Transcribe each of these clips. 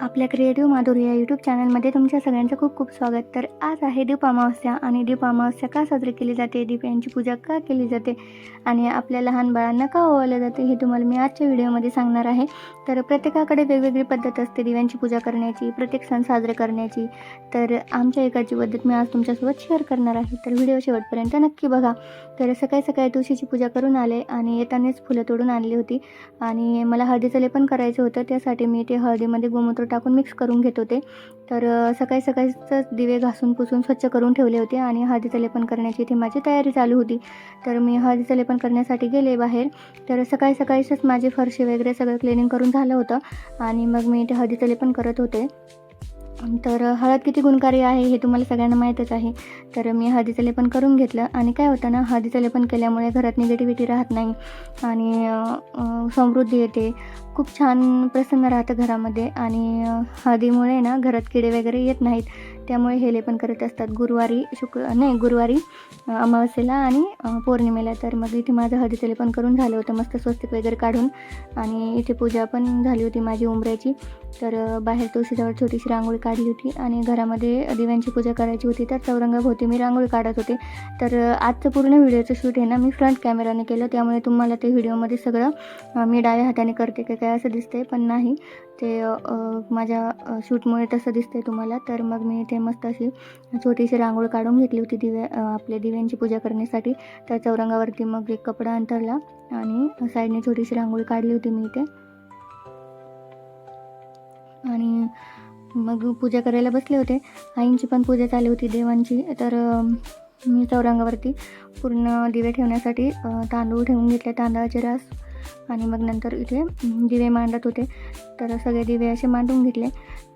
आपल्या क्रिएटिव्ह माधुरी या यूट्यूब चॅनलमध्ये तुमच्या सगळ्यांचं खूप खूप स्वागत. तर आज आहे दीप अमावस्या आणि दीप अमावस्या का साजरी केली जाते, दिव्यांची पूजा का केली जाते आणि आपल्या लहान बाळांना का ओवाळले जाते हे तुम्हाला मी आजच्या व्हिडिओमध्ये सांगणार आहे. तर प्रत्येकाकडे वेगवेगळी पद्धत असते दिव्यांची पूजा करण्याची, प्रत्येक सण साजरे करण्याची. तर आमच्या एकाची पद्धत मी आज तुमच्यासोबत शेअर करणार आहे. तर व्हिडिओ शेवटपर्यंत नक्की बघा. तर सकाळी सकाळी तुळशीची पूजा करून आले आणि येतानाच फुलं तोडून आणली होती आणि मला हळदीचं लेपन करायचं होतं. त्यासाठी मी ते हळदीमध्ये गोमूत्र टाकून मिक्स करून घेत होते. तर सकाळी सकाळीच दिवे घासून पुसून स्वच्छ करून ठेवले होते आणि हळदीचं लेपन करण्याची इथे माझी तयारी चालू होती. तर मी हळदीचं लेपन करण्यासाठी गेले बाहेर. तर सकाळी सकाळीच माझी फरशी वगैरे सगळं क्लिनिंग करून झालं होतं आणि मग मी इथे हळदीचं लेपन करत होते. तर हळद किती गुणकारी आहे हे तुम्हाला सगळ्यांना माहीतच आहे. तर मी हळदीचं लेपन करून घेतलं आणि काय होतं ना, हळदीचं लेपन केल्यामुळे घरात निगेटिव्हिटी राहत नाही आणि समृद्धी येते. खूप छान प्रसन्न राहतं घरामध्ये आणि हळदीमुळे ना घरात किडे वगैरे येत नाहीत. त्यामुळे हे लेपन करत असतात गुरुवारी अमावस्येला आणि पौर्णिमेला. तर मग इथे माझं हळदीचं लेपन करून झालं होतं मस्त स्वस्तिक वगैरे काढून आणि इथे पूजा पण झाली होती माझी उंबऱ्याची. तर बाहेर तुळशीजवळ छोटीशी रांगोळी काढली होती आणि घरामध्ये दिव्यांची पूजा करायची होती. तर चौरंगाभोवती मी रांगोळी काढत होते. तर आजचं पूर्ण व्हिडिओचं शूट आहे ना मी फ्रंट कॅमेराने केलं, त्यामुळे तुम्हाला ते व्हिडिओमध्ये सगळं मी डाव्या हाताने करते काय असं दिसते, पण नाही ते माझ्या शूटमुळे तसं दिसतंय तुम्हाला. तर मग मी इथे मस्त अशी छोटीशी रांगोळी काढून घेतली होती आपल्या दिव्यांची पूजा करण्यासाठी. तर चौरंगावरती मग एक कपडा अंथरला आणि साईडने छोटीशी रांगोळी काढली होती मी इथे आणि मग पूजा करायला बसले होते. आईंची पण पूजा चालू होती देवांची. तर मी चौरंगावरती पूर्ण दिवे ठेवण्यासाठी तांदूळ ठेवून घेतले, तांदळाचे रास, आणि मग नंतर इथे दिवे मांडत होते. तर सगळे दिवे असे मांडून घेतले.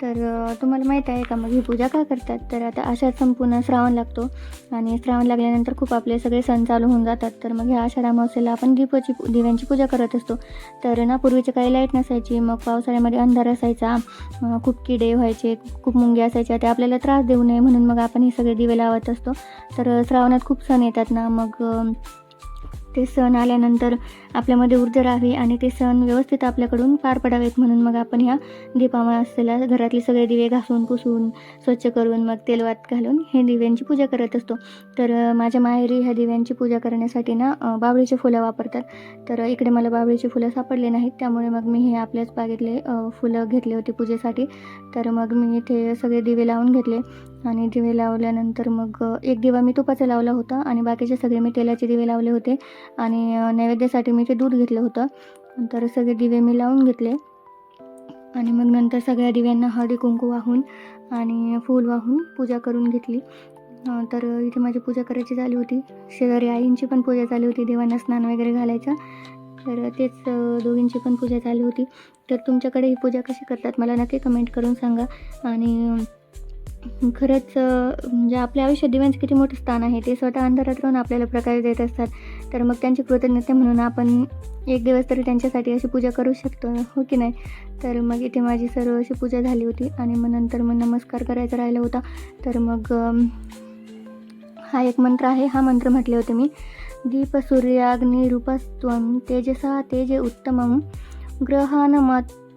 तर तुम्हाला माहीत आहे का मग ही पूजा का करतात? तर आता आषाढ संपूर्ण श्रावण लागतो आणि श्रावण लागल्यानंतर खूप आपले सगळे सण चालू होऊन जातात. तर मग ह्या आषाढ अमावस्येला आपण दिव्यांची पूजा करत असतो. तर ना पूर्वीची काही लाईट नसायची, मग पावसाळ्यामध्ये अंधार असायचा, खूप किडे व्हायचे, खूप मुंग्या असायच्या, ते आपल्याला त्रास देऊ नये म्हणून मग आपण हे सगळे दिवे लावत असतो. तर श्रावणात खूप सण येतात ना, मग ते सण आल्यानंतर आपल्यामध्ये ऊर्जा राहावी आणि ते सण व्यवस्थित आपल्याकडून पार पडावेत म्हणून मग आपण ह्या दीप अमावस्येला घरातले सगळे दिवे घासून पुसून स्वच्छ करून मग तेलवात घालून हे दिव्यांची पूजा करत असतो. तर माझ्या माहेरी ह्या दिव्यांची पूजा करण्यासाठी ना बावळीचे फुलं वापरतात. तर इकडे मला बावळीचे फुलं सापडले नाहीत, त्यामुळे मग मी हे आपल्याच बागेतले फुलं घेतले होते पूजेसाठी. तर मग मी इथे सगळे दिवे लावून घेतले आणि दिवे लावल्यानंतर मग एक दिवा मी तुपाचा लावला होता आणि बाकीचे सगळे मी तेलाचे दिवे लावले होते आणि नैवेद्यासाठी मी ते दूध घेतलं होतं. तर सगळे दिवे मी लावून घेतले आणि मग नंतर सगळ्या दिव्यांना हळदी कुंकू वाहून आणि फूल वाहून पूजा करून घेतली. तर इथे माझी पूजा करायची झाली होती. शेजारी आईंची पण पूजा चालू होती, देवांना स्नान वगैरे घालायचं. तर तेच दोघींची पण पूजा चालू होती. तर तुमच्याकडे ही पूजा कशी करतात मला नक्की कमेंट करून सांगा. आणि खरंच म्हणजे आपल्या आयुष्यात दिव्यांचं किती मोठं स्थान आहे. ते स्वतः अंधारात राहून आपल्याला प्रकाश देत असतात. तर मग त्यांची कृतज्ञता म्हणून आपण एक दिवस तरी त्यांच्यासाठी अशी पूजा करू शकतो, हो की नाही? तर मग इथे माझी सर्व अशी पूजा झाली होती आणि मग नंतर मग नमस्कार करायचा राहिला होता. तर मग हा एक मंत्र आहे, हा मंत्र म्हटले होते मी. दीप सूर्याग्नी रूपस्त्वं तेजसा तेजे उत्तमं ग्रहान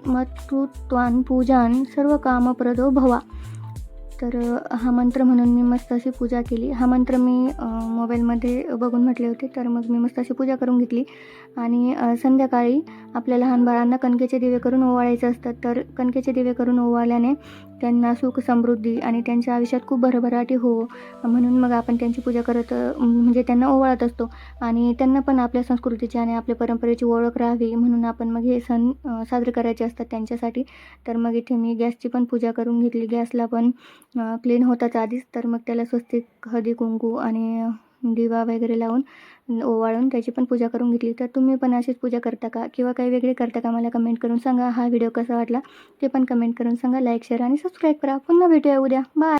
मत्कृत्वान् पूजान सर्व कामप्रदो भवा. तर हा मंत्र म्हणून मी मस्त अशी पूजा केली. हा मंत्र मी मोबाईलमध्ये बघून म्हटले होते. तर मग मी मस्त अशी पूजा करून घेतली आणि संध्याकाळी आपल्या लहान बाळांना कणकेचे दिवे करून ओवाळायचे असतात. तर कणकेचे दिवे करून ओवाळल्याने त्यांना सुख समृद्धी आणि त्यांच्या आयुष्यात खूप भरभराटी हो म्हणून मग आपण त्यांची पूजा करत म्हणजे त्यांना ओवाळत असतो आणि त्यांना पण आपल्या संस्कृतीची आणि आपल्या परंपरेची ओळख राहावी म्हणून आपण मग हे सण साजरे करायचे असतात त्यांच्यासाठी. तर मग इथे मी गॅसची पण पूजा करून घेतली. गॅसला पण क्लीन होताच आधीच. तर मग त्याला स्वस्तिक हळदी कुंकू आणि दिवा वगैरे लावून ओवाळून त्याची पण पूजा करून घेतली. तर तुम्ही पण अशीच पूजा करता का किंवा काही वेगळे करता का मला कमेंट करून सांगा. हा व्हिडिओ कसा वाटला ते पण कमेंट करून सांगा. लाईक शेअर आणि सबस्क्राईब करा. पुन्हा भेटूया उद्या. बाय.